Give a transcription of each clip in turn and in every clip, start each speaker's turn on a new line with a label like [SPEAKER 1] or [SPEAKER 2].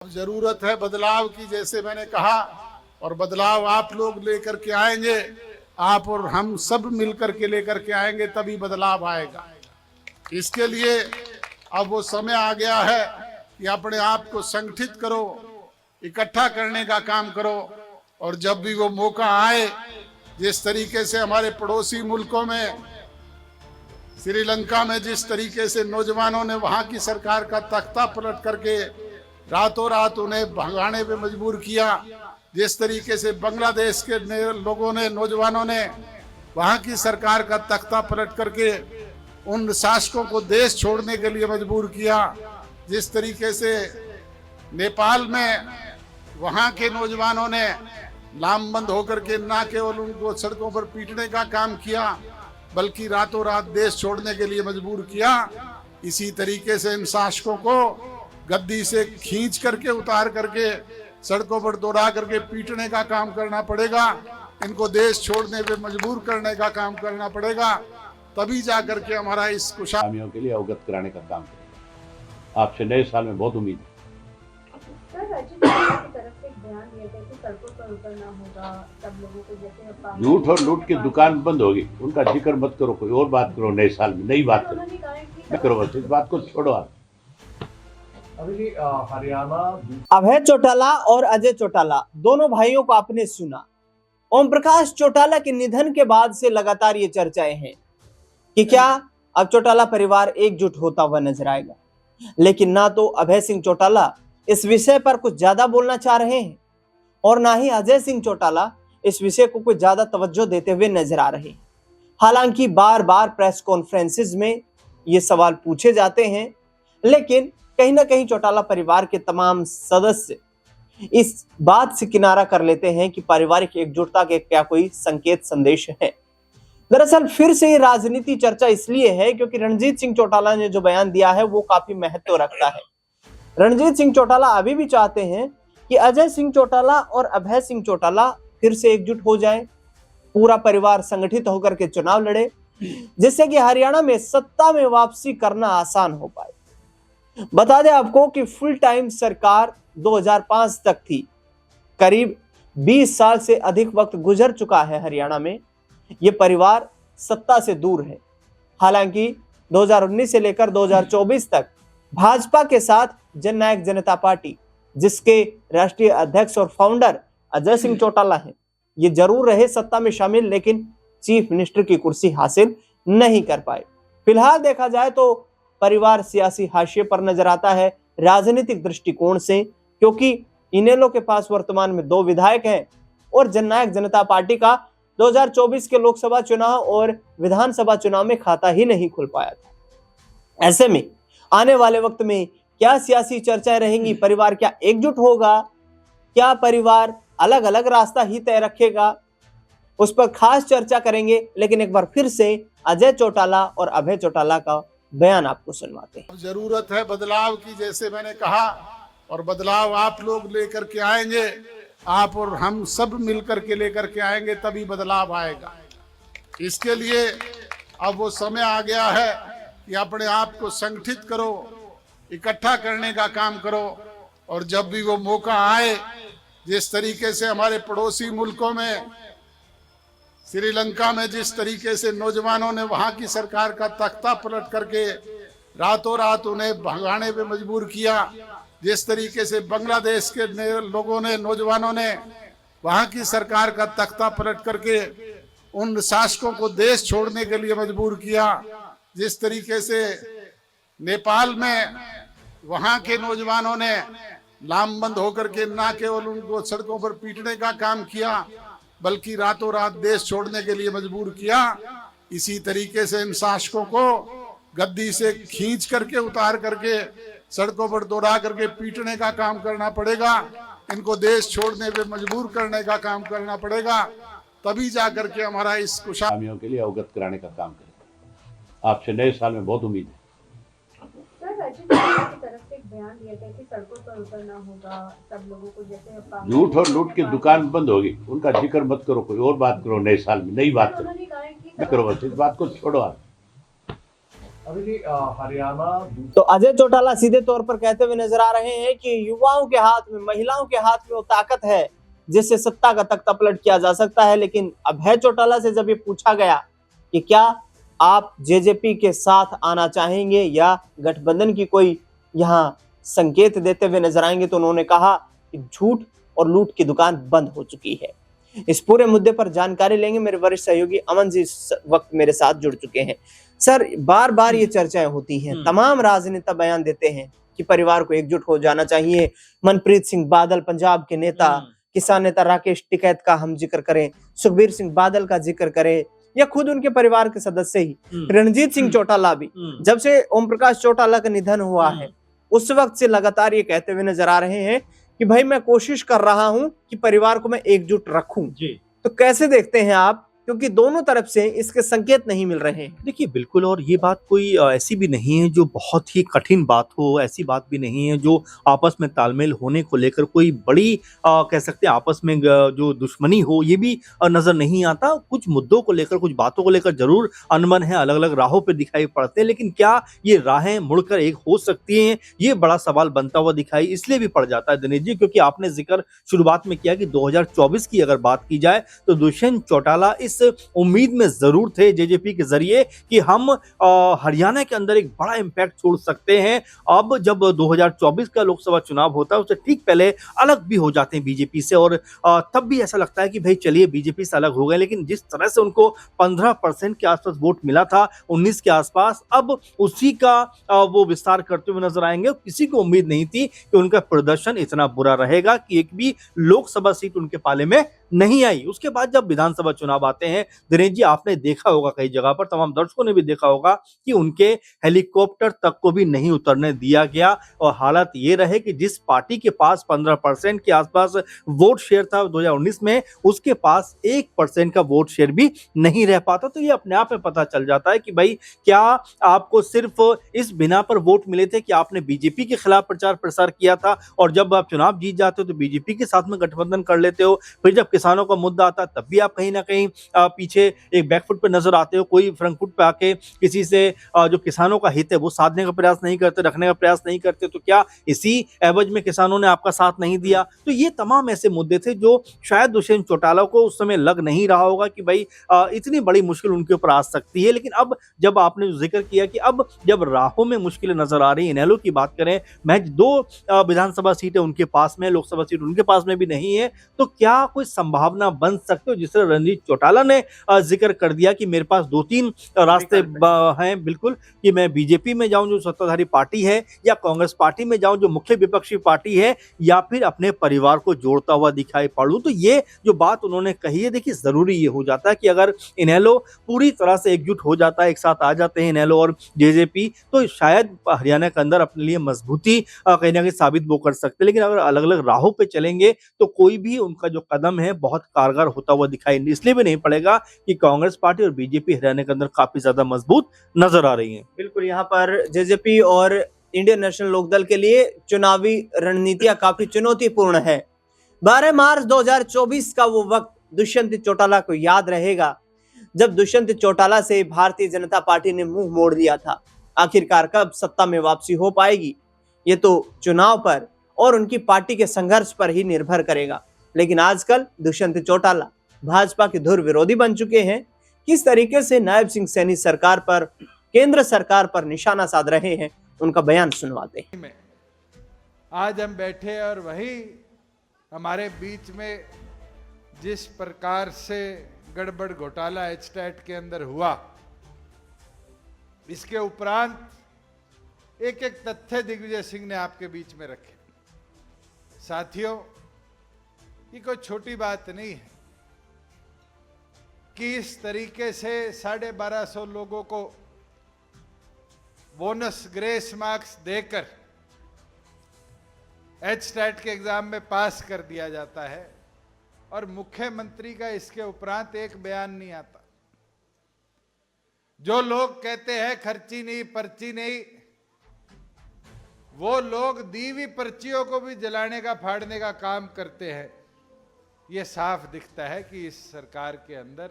[SPEAKER 1] अब जरूरत है बदलाव की, जैसे मैंने कहा, और बदलाव आप लोग लेकर के आएंगे, आप और हम सब मिलकर के लेकर के आएंगे, तभी बदलाव आएगा। इसके लिए अब वो समय आ गया है कि अपने आप को संगठित करो, इकट्ठा करने का काम करो, और जब भी वो मौका आए, जिस तरीके से हमारे पड़ोसी मुल्कों में, श्रीलंका में जिस तरीके से नौजवानों ने वहां की सरकार का तख्ता पलट करके रातों रात उन्हें भगाने पे मजबूर किया, जिस तरीके से बांग्लादेश के लोगों ने, नौजवानों ने वहां की सरकार का तख्ता पलट करके उन शासकों को देश छोड़ने के लिए मजबूर किया, जिस तरीके से नेपाल में वहां के नौजवानों ने लामबंद होकर के न केवल उनको सड़कों पर पीटने का काम किया, बल्कि रातों रात देश छोड़ने के लिए मजबूर किया। इसी तरीके से इन शासकों को गद्दी से खींच करके, उतार करके, सड़कों पर दौड़ा करके पीटने का काम करना पड़ेगा। इनको देश छोड़ने पे मजबूर करने का काम करना पड़ेगा, तभी जाकर के हमारा इस
[SPEAKER 2] खामियों के लिए अवगत कराने का काम करेगा। आपसे नए साल में बहुत उम्मीद है। झूठ और लूट की दुकान बंद होगी, उनका जिक्र मत करो, कोई और बात करो। नए साल में नई बात करो, बस इस बात को छोड़ो आप।
[SPEAKER 3] हरियाणा अभय चौटाला और अजय चौटाला दोनों भाइयों को आपने सुना। ओम प्रकाश चौटाला के निधन के बाद से लगातार ये चर्चाएं हैं कि क्या अब चौटाला परिवार एकजुट होता हुआ नजर आएगा, लेकिन ना तो अभय सिंह चौटाला इस विषय पर कुछ ज्यादा बोलना चाह रहे हैं और ना ही अजय सिंह चौटाला इस विषय को कुछ ज्यादा तवज्जो देते हुए नजर आ रहे हैं। हालांकि बार बार प्रेस कॉन्फ्रेंसेस में ये सवाल पूछे जाते हैं, लेकिन कहीं ना कहीं चौटाला परिवार के तमाम सदस्य इस बात से किनारा कर लेते हैं कि पारिवारिक एकजुटता के क्या कोई संकेत संदेश है। दरअसल फिर से राजनीति चर्चा इसलिए है क्योंकि रणजीत सिंह चौटाला ने जो बयान दिया है वो काफी महत्व रखता है। रणजीत सिंह चौटाला अभी भी चाहते हैं कि अजय सिंह चौटाला और अभय सिंह चौटाला फिर से एकजुट हो जाएं, पूरा परिवार संगठित होकर के चुनाव लड़े, जिससे कि हरियाणा में सत्ता में वापसी करना आसान हो पाए। बता दें आपको कि फुल टाइम सरकार 2005 तक थी। करीब 20 साल से अधिक वक्त गुजर चुका है हरियाणा में, ये परिवार सत्ता से दूर है। हालांकि 2019 से लेकर 2024 तक भाजपा के साथ जननायक जनता पार्टी, जिसके राष्ट्रीय अध्यक्ष और फाउंडर अजय सिंह चौटाला हैं, ये जरूर रहे सत्ता में शामिल, लेकिन चीफ मिनिस्टर की कुर्सी हासिल नहीं कर पाए। फिलहाल देखा जाए तो परिवार सियासी हाशिए पर नजर आता है राजनीतिक दृष्टिकोण से, क्योंकि इनेलो के पास वर्तमान में 2 विधायक हैं और जननायक जनता पार्टी का 2024 के लोकसभा चुनाव और विधानसभा चुनाव में खाता ही नहीं खुल पाया था। ऐसे में आने वाले वक्त में क्या सियासी चर्चाएं रहेंगी, परिवार क्या एकजुट होगा, क्या परिवार अलग अलग रास्ता ही तय रखेगा, उस पर खास चर्चा करेंगे। लेकिन एक बार फिर से अजय चौटाला और अभय चौटाला का बयान आपको सुनवाते हैं।
[SPEAKER 1] जरूरत है बदलाव की, जैसे मैंने कहा, और बदलाव आप लोग लेकर के आएंगे, आप और हम सब मिलकर के लेकर के आएंगे, तभी बदलाव आएगा। इसके लिए अब वो समय आ गया है कि अपने आप को संगठित करो, इकट्ठा करने का काम करो, और जब भी वो मौका आए, जिस तरीके से हमारे पड़ोसी मुल्कों में, श्रीलंका में जिस तरीके से नौजवानों ने वहां की सरकार का तख्ता पलट करके रातों रात उन्हें भगाने पे मजबूर किया, जिस तरीके से बांग्लादेश के लोगों ने, नौजवानों ने वहां की सरकार का तख्ता पलट करके उन शासकों को देश छोड़ने के लिए मजबूर किया, जिस तरीके से नेपाल में वहां के नौजवानों ने लामबंद होकर के न केवल उनको सड़कों पर पीटने का काम किया, बल्कि रातों रात देश छोड़ने के लिए मजबूर किया। इसी तरीके से इन शासकों को गद्दी से खींच करके, उतार करके, सड़कों पर दौड़ा करके पीटने का काम करना पड़ेगा। इनको देश छोड़ने पे मजबूर करने का काम करना पड़ेगा, तभी जाकर के हमारा इस
[SPEAKER 2] खामियों के लिए अवगत कराने का काम करेगा। आपसे नए साल में बहुत उम्मीद है। झूठ और लूट की दुकान बंद होगी, उनका जिक्र मत करो, कोई और बात करो। नए साल में नई बात करो, बस इस बात को छोड़ो आप।
[SPEAKER 4] अभी जी हरियाणा
[SPEAKER 3] तो अजय चौटाला सीधे तौर पर कहते हुए नजर आ रहे हैं कि युवाओं के हाथ में, महिलाओं के हाथ में वो ताकत है जिससे सत्ता का तख्ता पलट किया जा सकता है। लेकिन अभय चौटाला से जब ये पूछा गया कि क्या आप जेजेपी के साथ आना चाहेंगे या गठबंधन की कोई यहाँ संकेत देते हुए नजर आएंगे, तो उन्होंने कहा कि झूठ और लूट की दुकान बंद हो चुकी है। इस पूरे मुद्दे पर जानकारी लेंगे, मेरे वरिष्ठ सहयोगी अमन जी इस वक्त मेरे साथ जुड़ चुके हैं। सर, बार बार ये चर्चाएं होती हैं, तमाम राजनेता बयान देते हैं कि परिवार को एकजुट हो जाना चाहिए। मनप्रीत सिंह बादल पंजाब के नेता, किसान नेता राकेश टिकैत का हम जिक्र करें, सुखबीर सिंह बादल का जिक्र करें, या खुद उनके परिवार के सदस्य ही रणजीत सिंह चौटाला भी, जब से ओम प्रकाश चौटाला का निधन हुआ है उस वक्त से लगातार ये कहते हुए नजर आ रहे हैं कि भाई मैं कोशिश कर रहा हूं कि परिवार को मैं एकजुट रखूं। तो कैसे देखते हैं आप, क्योंकि दोनों तरफ से इसके संकेत नहीं मिल रहे हैं।
[SPEAKER 4] देखिए बिल्कुल, और ये बात कोई ऐसी भी नहीं है जो बहुत ही कठिन बात हो, ऐसी बात भी नहीं है जो आपस में तालमेल होने को लेकर कोई बड़ी कह सकते हैं आपस में जो दुश्मनी हो, ये भी नजर नहीं आता। कुछ मुद्दों को लेकर, कुछ बातों को लेकर जरूर अनबन है, अलग अलग राहों पर दिखाई पड़ते हैं, लेकिन क्या ये राहें मुड़कर एक हो सकती हैं, ये बड़ा सवाल बनता हुआ दिखाई इसलिए भी पड़ जाता है दिनेश जी, क्योंकि आपने जिक्र शुरुआत में किया कि 2024 की अगर बात की जाए तो दुष्यंत चौटाला इस उम्मीद में जरूर थे जेजेपी के जरिए कि हम हरियाणा के अंदर एक बड़ा इंपैक्ट छोड़ सकते हैं। अब जब 2024 का लोकसभा चुनाव होता है उससे ठीक पहले अलग भी हो जाते हैं बीजेपी से, और तब भी ऐसा लगता है कि भाई चलिए बीजेपी से अलग हो गए, लेकिन जिस तरह से उनको 15% के आसपास वोट मिला था 19 के आसपास, अब उसी का वो विस्तार करते हुए नजर आएंगे। किसी को उम्मीद नहीं थी कि उनका प्रदर्शन इतना बुरा रहेगा कि एक भी लोकसभा सीट उनके पाले में नहीं आई। उसके बाद जब विधानसभा चुनाव आते हैं दिनेश जी, आपने देखा होगा कई जगह पर, तमाम दर्शकों ने भी देखा होगा कि उनके हेलीकॉप्टर तक को भी नहीं उतरने दिया गया, और हालात ये रहे कि जिस पार्टी के पास 15% के आसपास वोट शेयर था 2019 में, उसके पास 1% का वोट शेयर भी नहीं रह पाता। तो ये अपने आप में पता चल जाता है कि भाई क्या आपको सिर्फ इस बिना पर वोट मिले थे कि आपने बीजेपी के खिलाफ प्रचार प्रसार किया था, और जब आप चुनाव जीत जाते हो तो बीजेपी के साथ में गठबंधन कर लेते हो, फिर जब किसानों का मुद्दा आता है तब भी आप कहीं ना कहीं पीछे एक बैकफुट पे नजर आते हो, कोई फ्रंट फुट पे आके किसी से जो किसानों का हित है वो साधने का प्रयास नहीं करते, रखने का प्रयास नहीं करते। तो क्या इसी एवज में किसानों ने आपका साथ नहीं दिया? तो ये तमाम ऐसे मुद्दे थे जो शायद दुष्यंत चौटाला को उस समय लग नहीं रहा होगा कि भाई इतनी बड़ी मुश्किल उनके ऊपर आ सकती है। लेकिन अब जब आपने जिक्र किया कि अब जब राहों में मुश्किलें नजर आ रही है, इनेलो की बात करें, महज 2 विधानसभा सीटें उनके पास में, लोकसभा सीट उनके पास में भी नहीं है, तो क्या कोई संभावना बन सकती हो? जिस तरह रणजीत चौटाला ने जिक्र कर दिया कि मेरे पास 2-3 रास्ते हैं बिल्कुल, कि मैं बीजेपी में जाऊं जो सत्ताधारी पार्टी है, या कांग्रेस पार्टी में जाऊं जो मुख्य विपक्षी पार्टी है, या फिर अपने परिवार को जोड़ता हुआ दिखाई पड़ूं। तो ये जो बात उन्होंने कही है, देखिए जरूरी ये हो जाता है कि अगर इनेलो पूरी तरह से एकजुट हो जाता है, एक साथ आ जाते हैं इनेलो और जेजेपी, तो शायद हरियाणा के अंदर अपने लिए मजबूती कहीं ना कहीं साबित वो कर सकते हैं। लेकिन अगर अलग अलग राहों पर चलेंगे तो कोई भी उनका जो कदम है बहुत कारगर होता हुआ दिखाई इसलिए भी नहीं पड़ेगा कि कांग्रेस पार्टी और बीजेपी हरियाणा के अंदर काफी ज्यादा मजबूत नजर आ रही है।
[SPEAKER 3] बिल्कुल, यहाँ पर जेजेपी और इंडियन नेशनल लोकदल के लिए चुनावी रणनीतियां काफी चुनौतीपूर्ण है। 12 मार्च 2024 का वो वक्त दुष्यंत चौटाला को याद रहेगा जब दुष्यंत चौटाला से भारतीय जनता पार्टी ने मुंह मोड़ दिया था। आखिरकार कब सत्ता में वापसी हो पाएगी, ये तो चुनाव पर और उनकी पार्टी के संघर्ष पर ही निर्भर करेगा। लेकिन आजकल दुष्यंत चौटाला भाजपा के धुर विरोधी बन चुके हैं। किस तरीके से नायब सिंह सैनी सरकार पर, केंद्र सरकार पर निशाना साध रहे हैं, उनका बयान सुनवाते हैं।
[SPEAKER 5] आज हम बैठे और वही हमारे बीच में जिस प्रकार से गड़बड़ घोटाला एचटेट के अंदर हुआ, इसके उपरांत एक एक तथ्य दिग्विजय सिंह ने आपके बीच में रखे। साथियों, ये कोई छोटी बात नहीं है कि इस तरीके से 1250 लोगों को बोनस ग्रेस मार्क्स देकर एचटेट के एग्जाम में पास कर दिया जाता है, और मुख्यमंत्री का इसके उपरांत एक बयान नहीं आता। जो लोग कहते हैं खर्ची नहीं पर्ची नहीं, वो लोग दी हुई पर्चियों को भी जलाने का फाड़ने का काम करते हैं। ये साफ दिखता है कि इस सरकार के अंदर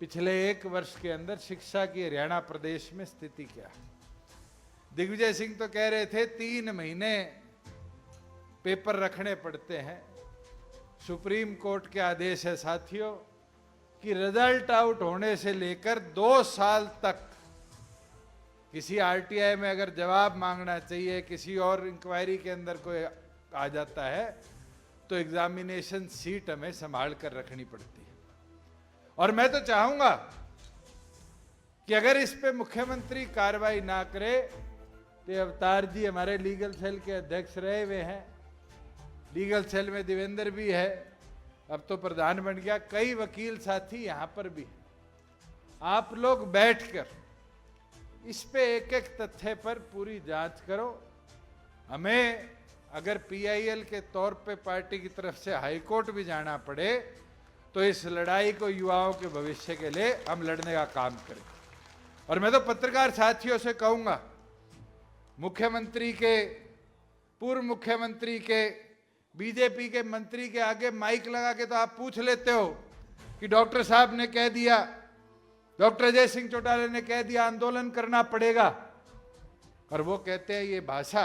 [SPEAKER 5] पिछले 1 वर्ष के अंदर शिक्षा की हरियाणा प्रदेश में स्थिति क्या है। दिग्विजय सिंह तो कह रहे थे 3 महीने पेपर रखने पड़ते हैं। सुप्रीम कोर्ट के आदेश है साथियों कि रिजल्ट आउट होने से लेकर 2 साल तक किसी आरटीआई में अगर जवाब मांगना चाहिए, किसी और इंक्वायरी के अंदर कोई आ जाता है, तो एग्जामिनेशन सीट हमें संभाल कर रखनी पड़ती है। और मैं तो चाहूंगा कि अगर इस पे मुख्यमंत्री कार्रवाई ना करे, तो अवतार जी हमारे लीगल सेल के अध्यक्ष रहे हुए हैं, लीगल सेल में देवेंद्र भी है, अब तो प्रधान बन गया, कई वकील साथी यहां पर भी हैं। आप लोग बैठकर इस पे एक एक तथ्य पर पूरी जांच करो। हमें अगर पीआईएल के तौर पे पार्टी की तरफ से हाईकोर्ट भी जाना पड़े, तो इस लड़ाई को युवाओं के भविष्य के लिए हम लड़ने का काम करें। और मैं तो पत्रकार साथियों से कहूंगा, मुख्यमंत्री के, पूर्व मुख्यमंत्री के, बीजेपी के मंत्री के आगे माइक लगा के तो आप पूछ लेते हो कि डॉक्टर साहब ने कह दिया, डॉक्टर अजय सिंह चौटाला ने कह दिया आंदोलन करना पड़ेगा, और वो कहते हैं ये भाषा।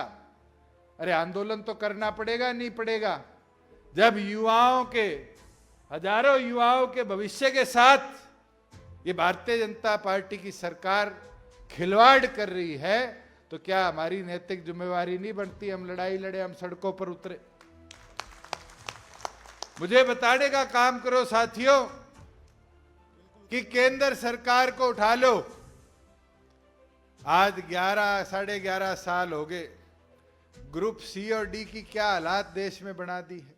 [SPEAKER 5] अरे आंदोलन तो करना पड़ेगा, नहीं पड़ेगा? जब युवाओं के, हजारों युवाओं के भविष्य के साथ ये भारतीय जनता पार्टी की सरकार खिलवाड़ कर रही है, तो क्या हमारी नैतिक जिम्मेवारी नहीं बनती हम लड़ाई लड़े, हम सड़कों पर उतरे? मुझे बताने का काम करो साथियों कि केंद्र सरकार को उठा लो। आज 11-11.5 साल हो गए, ग्रुप सी और डी की क्या हालात देश में बना दी है।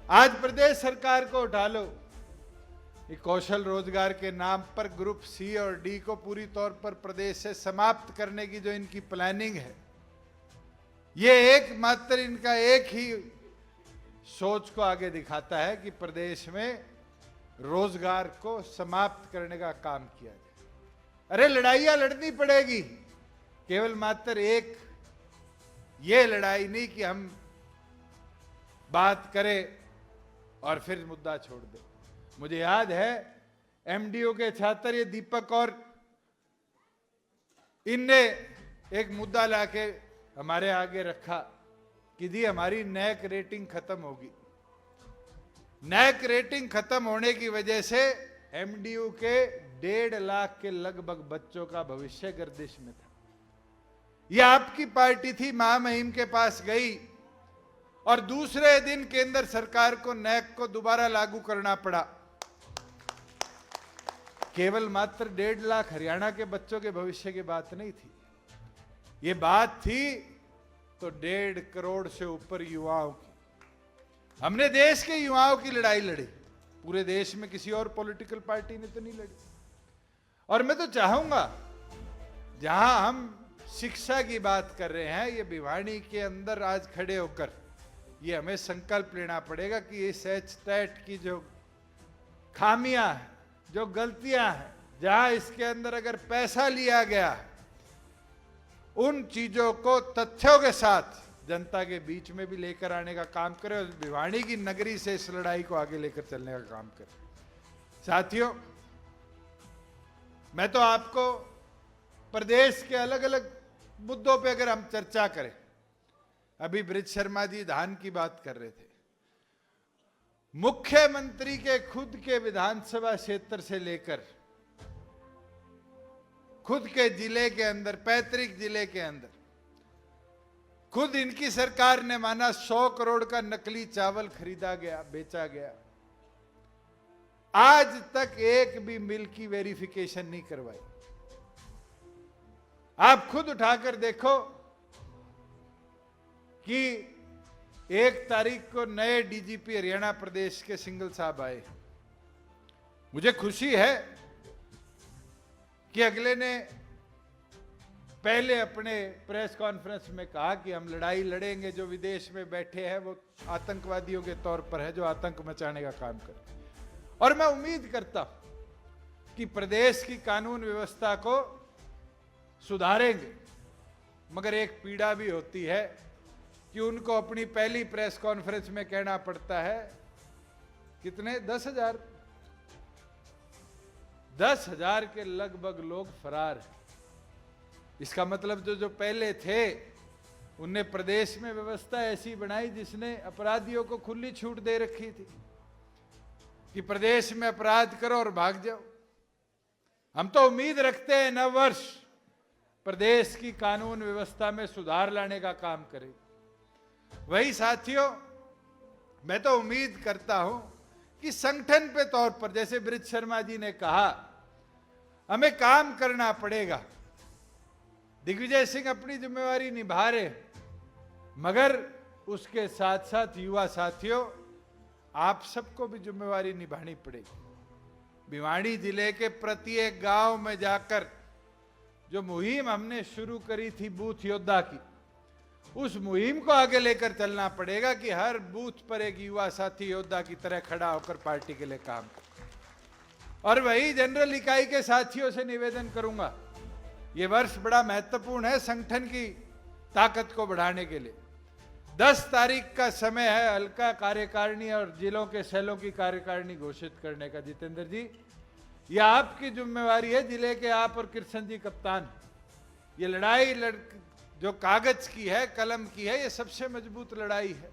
[SPEAKER 5] आज प्रदेश सरकार को उठा लो। ये कौशल रोजगार के नाम पर ग्रुप सी और डी को पूरी तौर पर प्रदेश से समाप्त करने की जो इनकी प्लानिंग है, ये एकमात्र इनका एक ही सोच को आगे दिखाता है कि प्रदेश में रोजगार को समाप्त करने का काम किया जाए। अरे लड़ाइयां लड़नी पड़ेगी, केवल मात्र एक ये लड़ाई नहीं कि हम बात करें और फिर मुद्दा छोड़ दें। मुझे याद है एमडीओ के छात्र ये दीपक और इनने एक मुद्दा लाके हमारे आगे रखा कि जी हमारी नैक रेटिंग खत्म होगी। नैक रेटिंग खत्म होने की वजह से एमडीयू के 1.5 लाख के लगभग बच्चों का भविष्य गर्दिश में था। यह आपकी पार्टी थी, महामहिम के पास गई और दूसरे दिन केंद्र सरकार को नैक को दोबारा लागू करना पड़ा। केवल मात्र 1.5 लाख हरियाणा के बच्चों के भविष्य की बात नहीं थी, ये बात थी तो 1.5 करोड़ से ऊपर युवाओं की। हमने देश के युवाओं की लड़ाई लड़ी, पूरे देश में किसी और पॉलिटिकल पार्टी ने तो नहीं लड़ी। और मैं तो चाहूंगा जहां हम शिक्षा की बात कर रहे हैं, ये भिवानी के अंदर आज खड़े होकर ये हमें संकल्प लेना पड़ेगा कि इस एचटेट की जो खामियां हैं, जो गलतियां हैं, जहां इसके अंदर अगर पैसा लिया गया है, उन चीजों को तथ्यों के साथ जनता के बीच में भी लेकर आने का काम करें और भिवानी की नगरी से इस लड़ाई को आगे लेकर चलने का काम करें। साथियों, मैं तो आपको प्रदेश के अलग अलग मुद्दों पे अगर हम चर्चा करें, अभी ब्रिज शर्मा जी धान की बात कर रहे थे, मुख्यमंत्री के खुद के विधानसभा क्षेत्र से लेकर खुद के जिले के अंदर, पैतृक जिले के अंदर, खुद इनकी सरकार ने माना 100 करोड़ का नकली चावल खरीदा गया, बेचा गया। आज तक एक भी मिल की वेरिफिकेशन नहीं करवाई। आप खुद उठाकर देखो कि 1 तारीख को नए डीजीपी हरियाणा प्रदेश के सिंघल साहब आए। मुझे खुशी है कि अगले ने पहले अपने प्रेस कॉन्फ्रेंस में कहा कि हम लड़ाई लड़ेंगे, जो विदेश में बैठे हैं वो आतंकवादियों के तौर पर है, जो आतंक मचाने का काम करते। और मैं उम्मीद करता हूं कि प्रदेश की कानून व्यवस्था को सुधारेंगे, मगर एक पीड़ा भी होती है कि उनको अपनी पहली प्रेस कॉन्फ्रेंस में कहना पड़ता है, कितने 10,000 10,000 के लगभग लोग फरार हैं। इसका मतलब जो पहले थे उनने प्रदेश में व्यवस्था ऐसी बनाई जिसने अपराधियों को खुली छूट दे रखी थी कि प्रदेश में अपराध करो और भाग जाओ। हम तो उम्मीद रखते हैं नव वर्ष प्रदेश की कानून व्यवस्था में सुधार लाने का काम करे। वही साथियों, मैं तो उम्मीद करता हूं कि संगठन पे तौर पर, जैसे ब्रिज शर्मा जी ने कहा, हमें काम करना पड़ेगा। दिग्विजय सिंह अपनी जिम्मेवारी निभा रहे, मगर उसके साथ साथ युवा साथियों, आप सबको भी जिम्मेवारी निभानी पड़ेगी। भिवाड़ी जिले के प्रत्येक गांव में जाकर जो मुहिम हमने शुरू करी थी बूथ योद्धा की, उस मुहिम को आगे लेकर चलना पड़ेगा कि हर बूथ पर एक युवा साथी योद्धा की तरह खड़ा होकर पार्टी के लिए काम करे। और वही जनरल इकाई के साथियों से निवेदन करूंगा, ये वर्ष बड़ा महत्वपूर्ण है संगठन की ताकत को बढ़ाने के लिए। 10 तारीख का समय है हल्का कार्यकारिणी और जिलों के सेलों की कार्यकारिणी घोषित करने का। जितेंद्र जी, यह आपकी जिम्मेवारी है, जिले के आप और कृष्ण जी कप्तान। ये लड़ाई जो कागज की है, कलम की है, ये सबसे मजबूत लड़ाई है।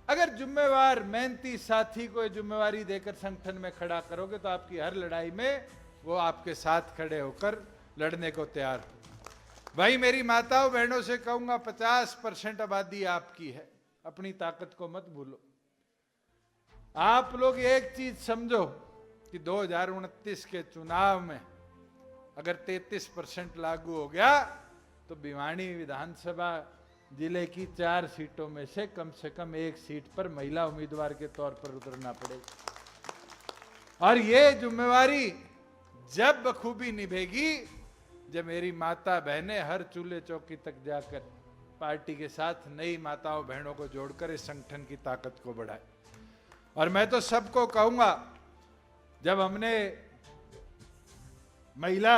[SPEAKER 5] अगर जिम्मेवार मेहनती साथी को जिम्मेवारी देकर संगठन में खड़ा करोगे तो आपकी हर लड़ाई में वो आपके साथ खड़े होकर लड़ने को तैयार हो। भाई, मेरी माताओं बहनों से कहूंगा, 50% आबादी आपकी है, अपनी ताकत को मत भूलो। आप लोग एक चीज समझो कि 2029 के चुनाव में अगर 33% लागू हो गया तो भिवाड़ी विधानसभा जिले की 4 सीटों में से कम 1 सीट पर महिला उम्मीदवार के तौर पर उतरना पड़ेगा। और ये जिम्मेवारी जब बखूबी निभेगी जब मेरी माता बहनें हर चूल्हे चौकी तक जाकर पार्टी के साथ नई माताओं बहनों को जोड़कर इस संगठन की ताकत को बढ़ाए। और मैं तो सबको कहूंगा, जब हमने महिला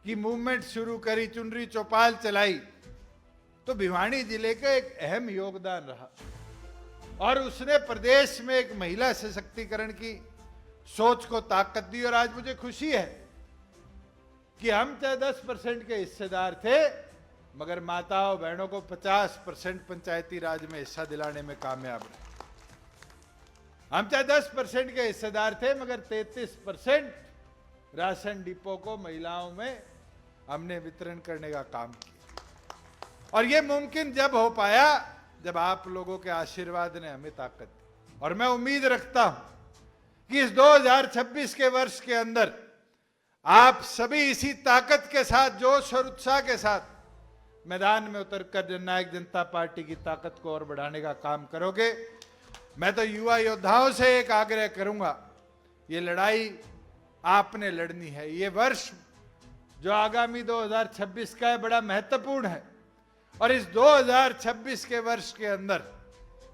[SPEAKER 5] की मूवमेंट शुरू करी, चुनरी चौपाल चलाई, तो भिवाड़ी जिले का एक अहम योगदान रहा और उसने प्रदेश में एक महिला सशक्तिकरण की सोच को ताकत दी। और आज मुझे खुशी है कि हम चाहे 10% के हिस्सेदार थे, मगर माताओं बहनों को 50% पंचायती राज में हिस्सा दिलाने में कामयाब रहे। हम चाहे 10% के हिस्सेदार थे, मगर 33% राशन डिपो को महिलाओं में हमने वितरण करने का काम किया। और यह मुमकिन जब हो पाया जब आप लोगों के आशीर्वाद ने हमें ताकत दी। और मैं उम्मीद रखता हूं कि इस 2026 के वर्ष के अंदर आप सभी इसी ताकत के साथ, जोश और उत्साह के साथ मैदान में उतरकर जननायक जनता पार्टी की ताकत को और बढ़ाने का काम करोगे। मैं तो युवा योद्धाओं से एक आग्रह करूंगा, ये लड़ाई आपने लड़नी है। ये वर्ष जो आगामी 2026 का है बड़ा महत्वपूर्ण है और इस 2026 के वर्ष के अंदर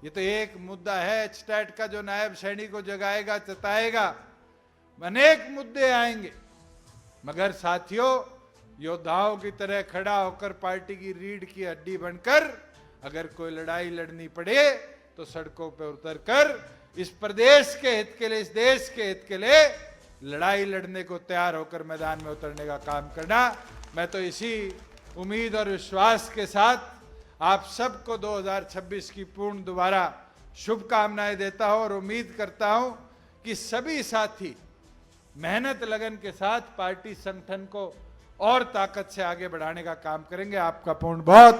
[SPEAKER 5] ये तो एक मुद्दा है स्टैट का जो नायब सैनी को जगाएगा, चताएगा, अनेक मुद्दे आएंगे, मगर साथियों योद्धाओं की तरह खड़ा होकर पार्टी की रीढ़ की हड्डी बनकर अगर कोई लड़ाई लड़नी पड़े तो सड़कों पर उतरकर इस प्रदेश के हित के लिए, इस देश के हित के लिए लड़ाई लड़ने को तैयार होकर मैदान में उतरने का काम करना। मैं तो इसी उम्मीद और विश्वास के साथ आप सबको 2026 की पूर्ण दोबारा शुभकामनाएं देता हूं और उम्मीद करता हूं कि सभी साथी मेहनत लगन के साथ पार्टी संगठन को और ताकत से आगे बढ़ाने का काम करेंगे। आपका पूर्ण बहुत